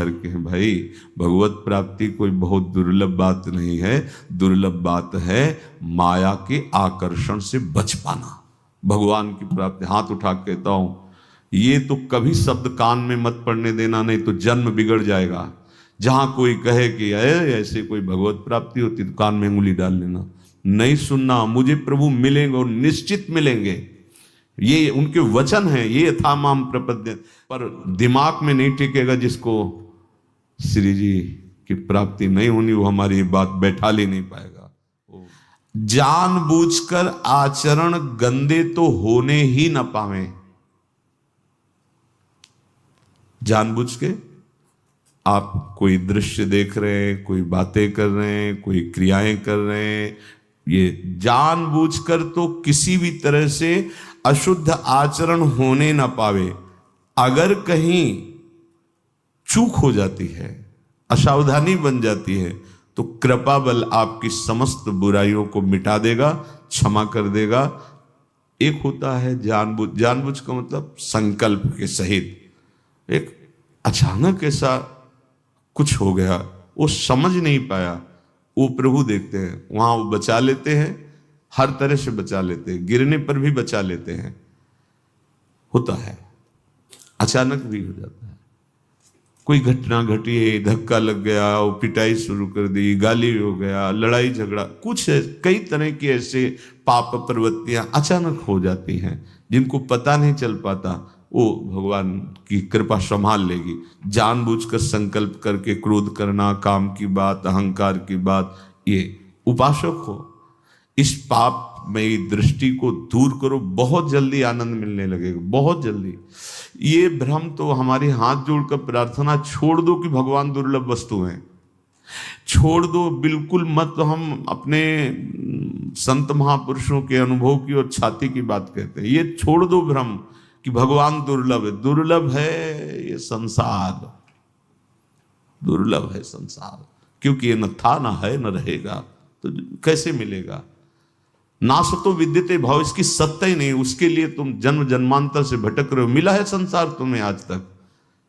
घर के हैं भाई। भगवत प्राप्ति कोई बहुत दुर्लभ बात नहीं है, दुर्लभ बात है माया के आकर्षण से बच पाना। भगवान की प्राप्ति, हाथ उठा के कहता हूं, ये तो कभी शब्द कान में मत पड़ने देना, नहीं तो जन्म बिगड़ जाएगा। जहां कोई कहे कि ऐसे कोई भगवत प्राप्ति होती तो कान में उंगली डाल लेना, नहीं सुनना। मुझे प्रभु मिलेंगे और निश्चित मिलेंगे, ये उनके वचन हैं, ये यथा माम प्रपद्य। पर दिमाग में नहीं टिकेगा जिसको श्री जी की प्राप्ति नहीं होनी, वो हमारी बात बैठा ले नहीं पाएगा। जानबूझकर आचरण गंदे तो होने ही न पावे। जानबूझ के आप कोई दृश्य देख रहे हैं, कोई बातें कर रहे हैं, कोई क्रियाएं कर रहे हैं, ये जानबूझकर तो किसी भी तरह से अशुद्ध आचरण होने ना पावे। अगर कहीं चूक हो जाती है, असावधानी बन जाती है, तो कृपा बल आपकी समस्त बुराइयों को मिटा देगा, क्षमा कर देगा। एक होता है जानबूझ, जानबूझ का मतलब संकल्प के सहित। एक अचानक ऐसा कुछ हो गया, वो समझ नहीं पाया, वो प्रभु देखते हैं, वहां वो बचा लेते हैं, हर तरह से बचा लेते हैं, गिरने पर भी बचा लेते हैं। होता है, अचानक भी हो जाता है। कोई घटना घटी है, धक्का लग गया, वो पिटाई शुरू कर दी, गाली हो गया, लड़ाई झगड़ा, कुछ है, कई तरह की ऐसे पाप प्रवृत्तियां अचानक हो जाती हैं, जिनको पता नहीं चल पाता। वो भगवान की कृपा संभाल लेगी। जानबूझकर संकल्प करके क्रोध करना, काम की बात, अहंकार की बात, ये उपासक हो, इस पाप में दृष्टि को दूर करो, बहुत जल्दी आनंद मिलने लगेगा, बहुत जल्दी। ये भ्रम तो हमारे हाथ जोड़कर प्रार्थना छोड़ दो कि भगवान दुर्लभ वस्तु हैं, छोड़ दो, बिल्कुल मत। हम अपने संत महापुरुषों के अनुभव की और छाती की बात कहते हैं, ये छोड़ दो भ्रम कि भगवान दुर्लभ है। दुर्लभ है ये संसार, दुर्लभ है संसार, क्योंकि ये न था, न है, न रहेगा, तो कैसे मिलेगा। नासतो विद्यते भाव, इसकी सत्ता ही नहीं, उसके लिए तुम जन्म जन्मांतर से भटक रहे हो। मिला है संसार तुम्हें आज तक,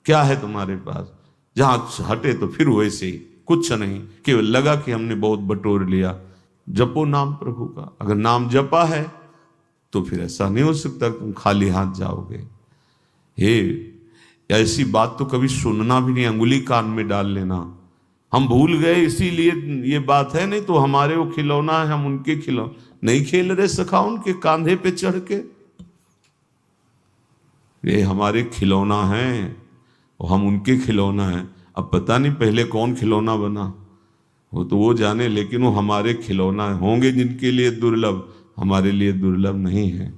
क्या है तुम्हारे पास? जहां हटे तो फिर वैसे ही, कुछ नहीं, केवल लगा कि हमने बहुत बटोर लिया। जपो नाम प्रभु का, अगर नाम जपा है तो फिर ऐसा नहीं हो सकता तुम खाली हाथ जाओगे। हे, ऐसी बात तो कभी सुनना भी नहीं, अंगुली कान में डाल लेना। हम भूल गए इसीलिए ये बात है, नहीं तो हमारे वो खिलौना है, हम उनके खिलौना नहीं खेल रहे सखा, उनके कांधे पे चढ़ के। ये हमारे खिलौना है और हम उनके खिलौना है। अब पता नहीं पहले कौन खिलौना बना, वो तो वो जाने, लेकिन वो हमारे खिलौना है। होंगे जिनके लिए दुर्लभ, हमारे लिए दुर्लभ नहीं है।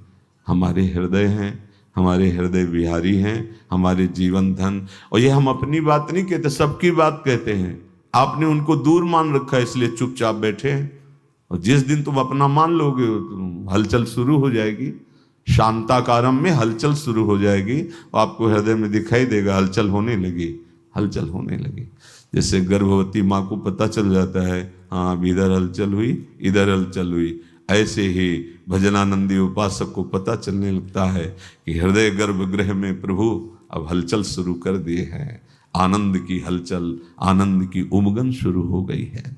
हमारे हृदय हैं, हमारे हृदय विहारी हैं, हमारे जीवन धन। और ये हम अपनी बात नहीं कहते, सबकी बात कहते हैं। आपने उनको दूर मान रखा है, इसलिए चुपचाप बैठे हैं। और जिस दिन तुम अपना मान लोगे, तुम हलचल शुरू हो जाएगी, शांताकारम में हलचल शुरू हो जाएगी, और आपको हृदय में दिखाई देगा हलचल होने लगी, हलचल होने लगी। जैसे गर्भवती माँ को पता चल जाता है, हाँ अब इधर हलचल हुई, इधर हलचल हुई, ऐसे ही भजनानंदी उपासक को पता चलने लगता है कि हृदय गर्भगृह में प्रभु अब हलचल शुरू कर दिए हैं। आनंद की हलचल, आनंद की उमगन शुरू हो गई है।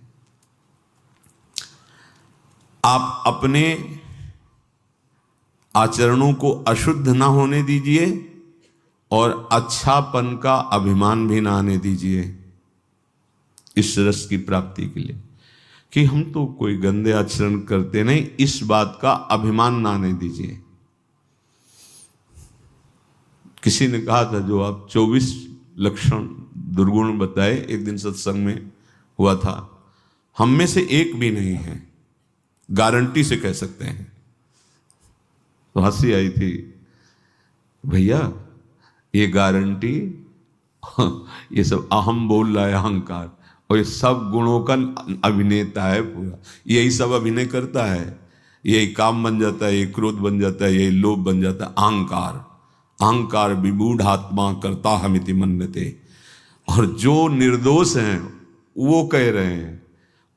आप अपने आचरणों को अशुद्ध ना होने दीजिए और अच्छापन का अभिमान भी ना आने दीजिए इस रस की प्राप्ति के लिए, कि हम तो कोई गंदे आचरण करते नहीं, इस बात का अभिमान ना आने दीजिए। किसी ने कहा था, जो आप 24 लक्षण दुर्गुण बताए, एक दिन सत्संग में हुआ था, हम में से एक भी नहीं है, गारंटी से कह सकते हैं। तो हंसी आई थी, भैया ये गारंटी, ये सब अहम बोल रहा है, अहंकार, और ये सब गुणों का अभिनेता है पूरा, यही सब अभिनय करता है, यही काम बन जाता है, यही क्रोध बन जाता है, यही लोभ बन जाता है। अहंकार, अहंकार विमूढ़ आत्मा करता हमिति मन्यते। और जो निर्दोष हैं वो कह रहे हैं,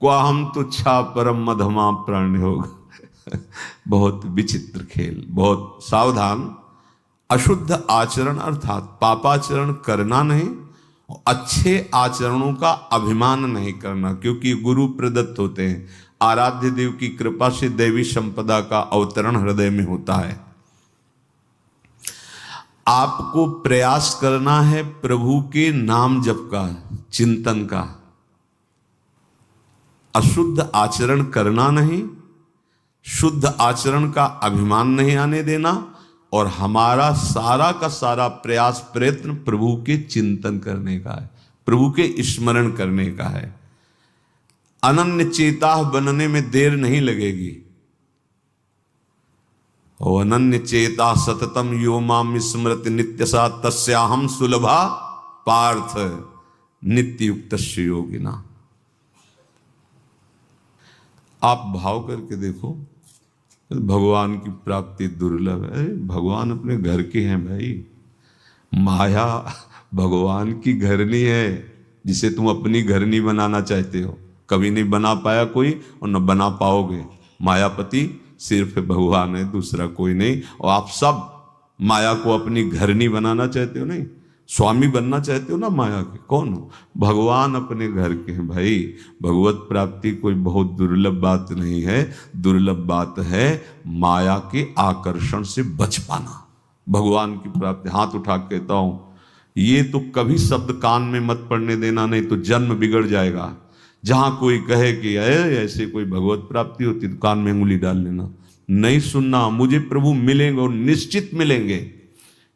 क्वा हम तुच्छा परम मधमा प्राण होगा। बहुत विचित्र खेल, बहुत सावधान। अशुद्ध आचरण अर्थात पापाचरण करना नहीं, अच्छे आचरणों का अभिमान नहीं करना, क्योंकि गुरु प्रदत्त होते हैं। आराध्य देव की कृपा से दैवी संपदा का अवतरण हृदय में होता है। आपको प्रयास करना है प्रभु के नाम जप का, चिंतन का। अशुद्ध आचरण करना नहीं, शुद्ध आचरण का अभिमान नहीं आने देना, और हमारा सारा का सारा प्रयास प्रयत्न प्रभु के चिंतन करने का है, प्रभु के स्मरण करने का है। अनन्य चेता बनने में देर नहीं लगेगी। ओ अनन्य चेता सततम यो माम स्मृति नित्य सा तस्याहम सुलभा पार्थ नित्य युक्त योगिना। आप भाव करके देखो, भगवान की प्राप्ति दुर्लभ है। भगवान अपने घर के हैं भाई। माया भगवान की घरनी है, जिसे तुम अपनी घरनी बनाना चाहते हो। कभी नहीं बना पाया कोई और न बना पाओगे। मायापति सिर्फ भगवान है, दूसरा कोई नहीं। और आप सब माया को अपनी घरनी बनाना चाहते हो, नहीं स्वामी बनना चाहते हो ना माया के। कौन हो? भगवान अपने घर के हैं भाई। भगवत प्राप्ति कोई बहुत दुर्लभ बात नहीं है। दुर्लभ बात है माया के आकर्षण से बच पाना। भगवान की प्राप्ति, हाथ उठा के कहता हूं, ये तो कभी शब्द कान में मत पड़ने देना, नहीं तो जन्म बिगड़ जाएगा। जहां कोई कहे कि ऐसे कोई भगवत प्राप्ति होती तो कान में उंगली डाल लेना। नहीं सुनना। मुझे प्रभु मिलेंगे और निश्चित मिलेंगे,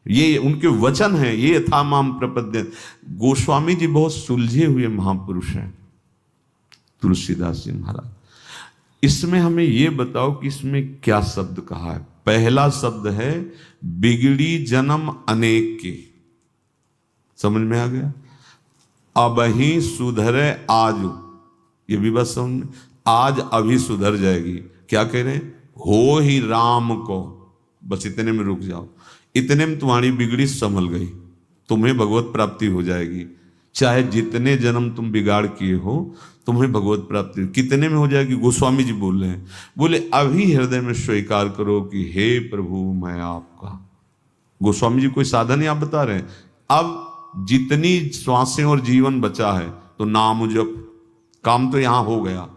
ये उनके वचन हैं। ये यथा माम प्रपद्य। गोस्वामी जी बहुत सुलझे हुए महापुरुष हैं, तुलसीदास जी महाराज। इसमें हमें ये बताओ कि इसमें क्या शब्द कहा है। पहला शब्द है बिगड़ी जन्म अनेक के। समझ में आ गया? अब ही सुधरे आज। ये भी बस समझ में, आज अभी सुधर जाएगी। क्या कह रहे हैं? हो ही राम को। बस इतने में रुक जाओ। इतने में तुम्हारी बिगड़ी संभल गई, तुम्हें भगवत प्राप्ति हो जाएगी। चाहे जितने जन्म तुम बिगाड़ किए हो, तुम्हें भगवत प्राप्ति कितने में हो जाएगी। गोस्वामी जी बोल रहे हैं, बोले अभी हृदय में स्वीकार करो कि हे प्रभु मैं आपका। गोस्वामी जी कोई साधन ही आप बता रहे हैं। अब जितनी श्वासें और जीवन बचा है तो नाम जप, काम तो यहां हो गया।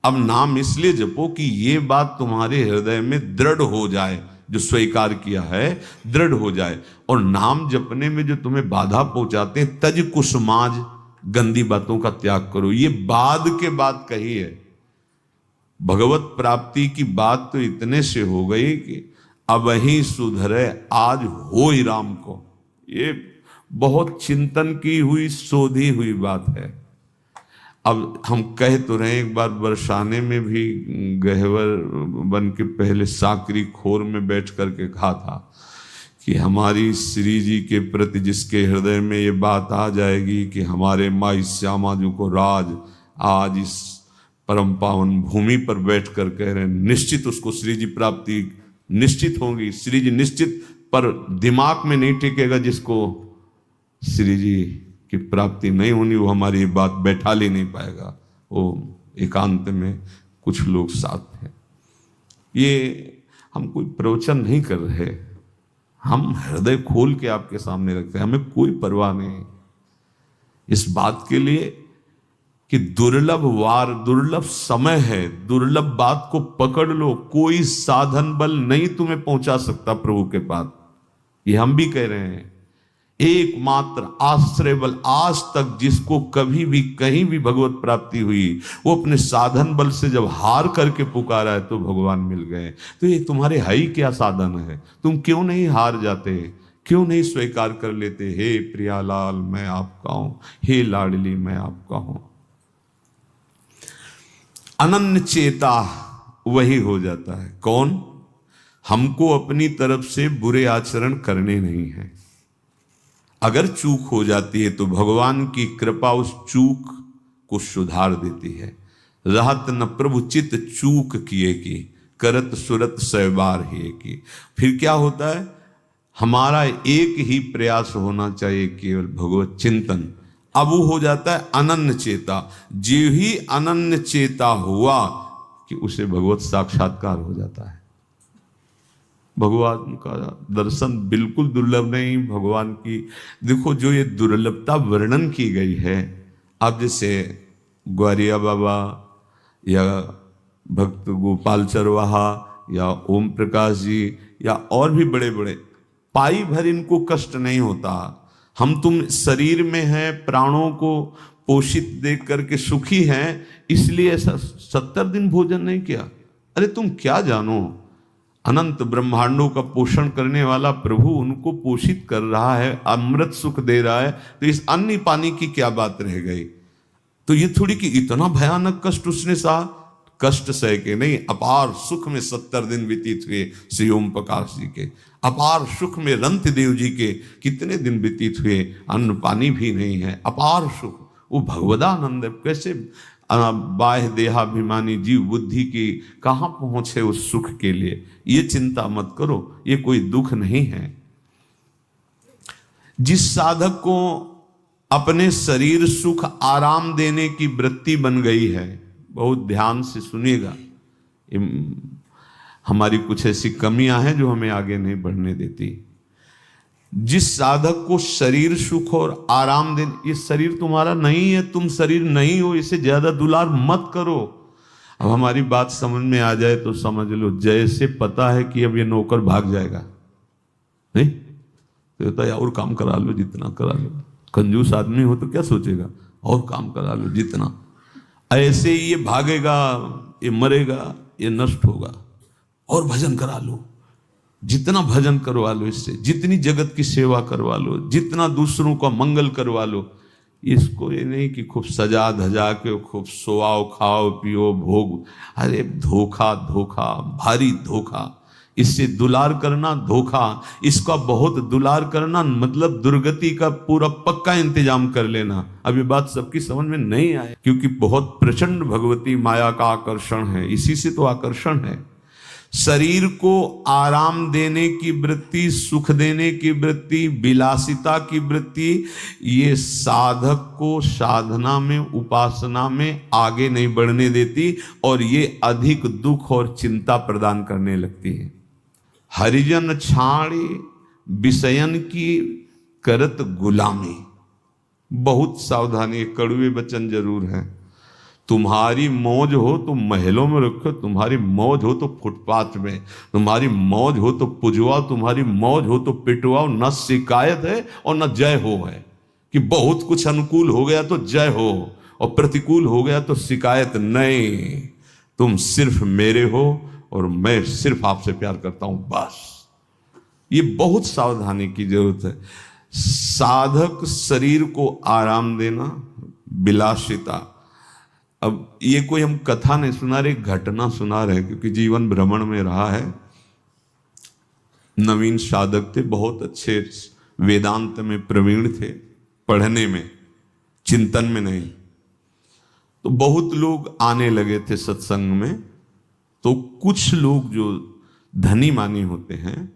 अब नाम इसलिए जपो कि ये बात तुम्हारे हृदय में दृढ़ हो जाए, जो स्वीकार किया है दृढ़ हो जाए। और नाम जपने में जो तुम्हें बाधा पहुंचाते हैं, तज कुसुमाज, गंदी बातों का त्याग करो। ये बाद के बाद कही है। भगवत प्राप्ति की बात तो इतने से हो गई कि अब ही सुधरे आज हो ही राम को। ये बहुत चिंतन की हुई, शोधी हुई बात है। अब हम कह तो रहे, एक बार बरसाने में भी गहवर बन के पहले साकरी खोर में बैठ करके कहा था कि हमारी श्री जी के प्रति जिसके हृदय में ये बात आ जाएगी कि हमारे माई श्यामा जी को राज आज इस परम पावन भूमि पर बैठ कर कह रहे हैं, निश्चित उसको श्री जी प्राप्ति निश्चित होगी। श्री जी निश्चित, पर दिमाग में नहीं टिकेगा जिसको श्री जी की प्राप्ति नहीं होनी, वो हमारी बात बैठा ले नहीं पाएगा। वो एकांत में कुछ लोग साथ हैं। ये हम कोई प्रवचन नहीं कर रहे, हम हृदय खोल के आपके सामने रखते हैं। हमें कोई परवाह नहीं इस बात के लिए कि दुर्लभ वार, दुर्लभ समय है। दुर्लभ बात को पकड़ लो। कोई साधन बल नहीं तुम्हें पहुंचा सकता प्रभु के पास। ये हम भी कह रहे हैं। एकमात्र आश्रय बल, आज तक जिसको कभी भी कहीं भी भगवत प्राप्ति हुई, वो अपने साधन बल से जब हार करके पुकारा है तो भगवान मिल गए। तो ये तुम्हारे है ही क्या साधन है? तुम क्यों नहीं हार जाते? क्यों नहीं स्वीकार कर लेते? हे प्रियालाल मैं आपका हूं, हे लाडली मैं आपका हूं। अनन्य चेता वही हो जाता है। कौन? हमको अपनी तरफ से बुरे आचरण करने नहीं है। अगर चूक हो जाती है तो भगवान की कृपा उस चूक को सुधार देती है। रहत न प्रभु चित चूक किए की, करत सुरत सैबार ही की। फिर क्या होता है? हमारा एक ही प्रयास होना चाहिए, केवल भगवत चिंतन। अब वो हो जाता है अनन्य चेता। जो ही अनन्य चेता हुआ कि उसे भगवत साक्षात्कार हो जाता है। भगवान का दर्शन बिल्कुल दुर्लभ नहीं। भगवान की देखो जो ये दुर्लभता वर्णन की गई है, आप जैसे ग्वारिया बाबा या भक्त गोपाल चरवाहा या ओम प्रकाश जी या और भी बड़े बड़े, पाई भर इनको कष्ट नहीं होता। हम तुम शरीर में हैं, प्राणों को पोषित देख करके सुखी हैं, इसलिए ऐसा 70 दिन भोजन नहीं किया। अरे तुम क्या जानो, अनंत ब्रह्मांडों का पोषण करने वाला प्रभु उनको पोषित कर रहा है, अमृत सुख दे रहा है, तो इस अन्न पानी की क्या बात रह गई। तो ये थोड़ी कि इतना भयानक कष्ट उसने सहा, कष्ट सह के नहीं, अपार सुख में 70 दिन व्यतीत हुए श्री ओम प्रकाश जी के। अपार सुख में रंत देव जी के कितने दिन व्यतीत हुए, अन्न पानी भी नहीं है, अपार सुख। वो भगवदानंद कैसे बाह्य देहाभिमानी जीव बुद्धि की कहाँ पहुंचे उस सुख के लिए। ये चिंता मत करो, ये कोई दुख नहीं है। जिस साधक को अपने शरीर सुख आराम देने की वृत्ति बन गई है, बहुत ध्यान से सुनिएगा, हमारी कुछ ऐसी कमियां हैं जो हमें आगे नहीं बढ़ने देती। जिस साधक को शरीर सुख और आराम देने, ये शरीर तुम्हारा नहीं है, तुम शरीर नहीं हो, इसे ज्यादा दुलार मत करो। अब हमारी बात समझ में आ जाए तो समझ लो, जैसे पता है कि अब ये नौकर भाग जाएगा, नहीं तो होता है और काम करा लो, जितना करा लो। कंजूस आदमी हो तो क्या सोचेगा, और काम करा लो जितना। ऐसे ही ये भागेगा, ये मरेगा, ये नष्ट होगा, और भजन करा लो, जितना भजन करवा लो इससे, जितनी जगत की सेवा करवा लो, जितना दूसरों का मंगल करवा लो। इसको ये नहीं कि खूब सजा धजा के खूब सोआओ खाओ पियो भोग। अरे धोखा धोखा, भारी धोखा। इससे दुलार करना धोखा, इसका बहुत दुलार करना मतलब दुर्गति का पूरा पक्का इंतजाम कर लेना। अब ये बात सबकी समझ में नहीं आए, क्योंकि बहुत प्रचंड भगवती माया का आकर्षण है, इसी से तो आकर्षण है। शरीर को आराम देने की वृत्ति, सुख देने की वृत्ति, विलासिता की वृत्ति, ये साधक को साधना में, उपासना में आगे नहीं बढ़ने देती, और ये अधिक दुख और चिंता प्रदान करने लगती है। हरिजन छाड़ी विषयन की करत गुलामी। बहुत सावधानी, कड़वे वचन जरूर है। तुम्हारी मौज हो तो महलों में रखो, तुम्हारी मौज हो तो फुटपाथ में, तुम्हारी मौज हो तो पुजवाओ, तुम्हारी मौज हो तो पिटवाओ। न शिकायत है और न जय हो है, कि बहुत कुछ अनुकूल हो गया तो जय हो और प्रतिकूल हो गया तो शिकायत नहीं। तुम सिर्फ मेरे हो और मैं सिर्फ आपसे प्यार करता हूं, बस। ये बहुत सावधानी की जरूरत है। साधक शरीर को आराम देना, विलासिता। अब ये कोई हम कथा नहीं सुना रहे, घटना सुना रहे, क्योंकि जीवन भ्रमण में रहा है। नवीन साधक थे, बहुत अच्छे, वेदांत में प्रवीण थे, पढ़ने में, चिंतन में नहीं। तो बहुत लोग आने लगे थे सत्संग में। तो कुछ लोग जो धनी मानी होते हैं,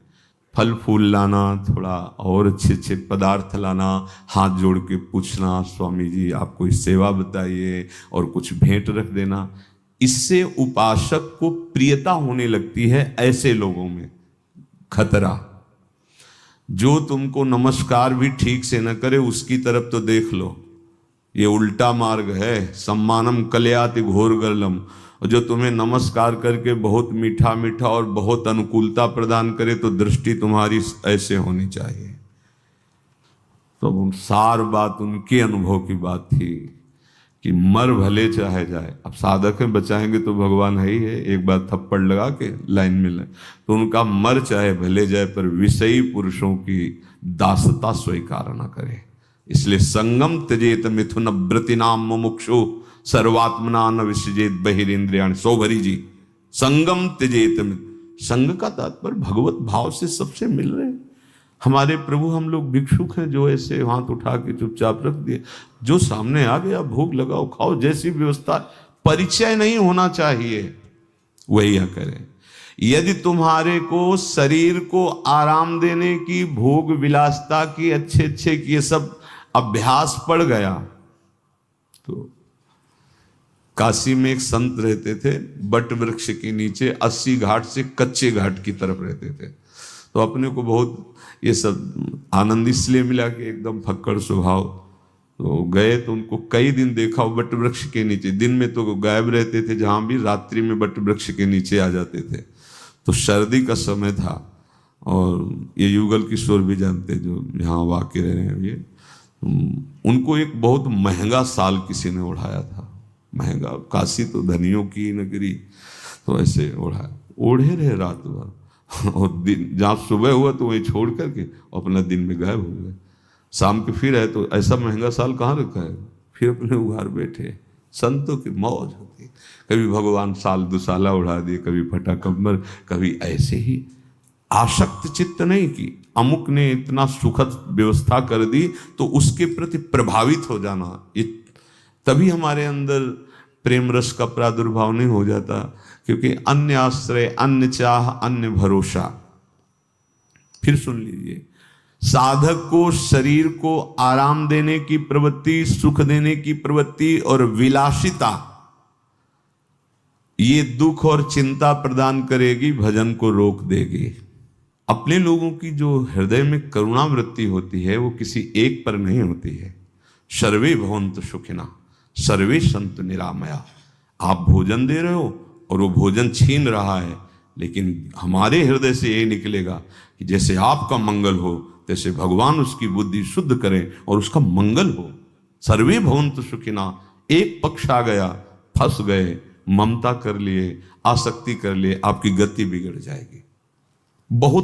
फल फूल लाना, थोड़ा और अच्छे अच्छे पदार्थ लाना, हाथ जोड़ के पूछना, स्वामी जी आप कोई सेवा बताइए, और कुछ भेंट रख देना। इससे उपासक को प्रियता होने लगती है। ऐसे लोगों में खतरा, जो तुमको नमस्कार भी ठीक से न करे उसकी तरफ तो देख लो, ये उल्टा मार्ग है। सम्मानम कल्याति घोर गलम। जो तुम्हें नमस्कार करके बहुत मीठा मीठा और बहुत अनुकूलता प्रदान करे, तो दृष्टि तुम्हारी ऐसे होनी चाहिए। तो सार बात उनके अनुभव की बात थी कि मर भले चाहे जाए। अब साधक में बचाएंगे तो भगवान है ही है, एक बार थप्पड़ लगा के लाइन में लगे। तो उनका मर चाहे भले जाए, पर विषयी पुरुषों की दासता स्वीकार न करे। इसलिए संगम त्यजेत मिथुन व्रतिनाम मुमुक्षु सर्वात्मना न विसृजेत बहिरेंद्रियाणि। सौभरी जी, संगम त्यजेत। संग का तात्पर्य भगवत भाव से सबसे मिल रहे हैं। हमारे प्रभु, हम लोग भिक्षुक हैं जो ऐसे हाथ उठा के चुपचाप रख दिए। जो सामने आ गया भोग लगाओ खाओ, जैसी व्यवस्था, परिचय नहीं होना चाहिए, वही करें। यदि तुम्हारे को शरीर को आराम देने की, भोग विलासता की, अच्छे अच्छे की ये सब अभ्यास पड़ गया, तो काशी में एक संत रहते थे, बट वृक्ष के नीचे 80 घाट से कच्चे घाट की तरफ रहते थे। तो अपने को बहुत ये सब आनंद इसलिए मिला कि एकदम फक्कड़ स्वभाव। तो गए तो उनको कई दिन देखा, वो वट वृक्ष के नीचे, दिन में तो गायब रहते थे जहाँ भी, रात्रि में वट वृक्ष के नीचे आ जाते थे। तो सर्दी का समय था और ये युगल किशोर भी जानते जो यहाँ वाक़ई रहे हैं ये, उनको एक बहुत महंगा साल किसी ने उड़ाया था, महंगा, काशी तो धनियों की नगरी, तो ऐसे ओढ़े रहे रात भर और दिन जहाँ सुबह हुआ तो वहीं छोड़ करके अपना दिन में गायब हो गए। शाम के फिर है तो ऐसा महंगा साल कहाँ रखा है, फिर अपने उघार बैठे। संतों की मौज होती, कभी भगवान साल दुसाला उड़ा दिए, कभी फटा कम्बल, कभी ऐसे ही आसक्त चित्त नहीं कि अमुक ने इतना सुखद व्यवस्था कर दी तो उसके प्रति प्रभावित हो जाना, ये तभी हमारे अंदर प्रेम रस का प्रादुर्भाव नहीं हो जाता। क्योंकि अन्य आश्रय, अन्य चाह, अन्य भरोसा। फिर सुन लीजिए, साधक को शरीर को आराम देने की प्रवृत्ति, सुख देने की प्रवृत्ति और विलासिता, ये दुख और चिंता प्रदान करेगी, भजन को रोक देगी। अपने लोगों की जो हृदय में करुणा वृत्ति होती है वो किसी एक पर नहीं होती है। सर्वे भवन्तु सुखिनः सर्वे सन्तु निरामया। आप भोजन दे रहे हो और वो भोजन छीन रहा है, लेकिन हमारे हृदय से ये निकलेगा कि जैसे आपका मंगल हो तैसे भगवान उसकी बुद्धि शुद्ध करें और उसका मंगल हो। सर्वे भवन्तु सुखिनः, एक पक्ष आ गया, फंस गए, ममता कर लिए, आसक्ति कर लिए, आपकी गति बिगड़ जाएगी। बहुत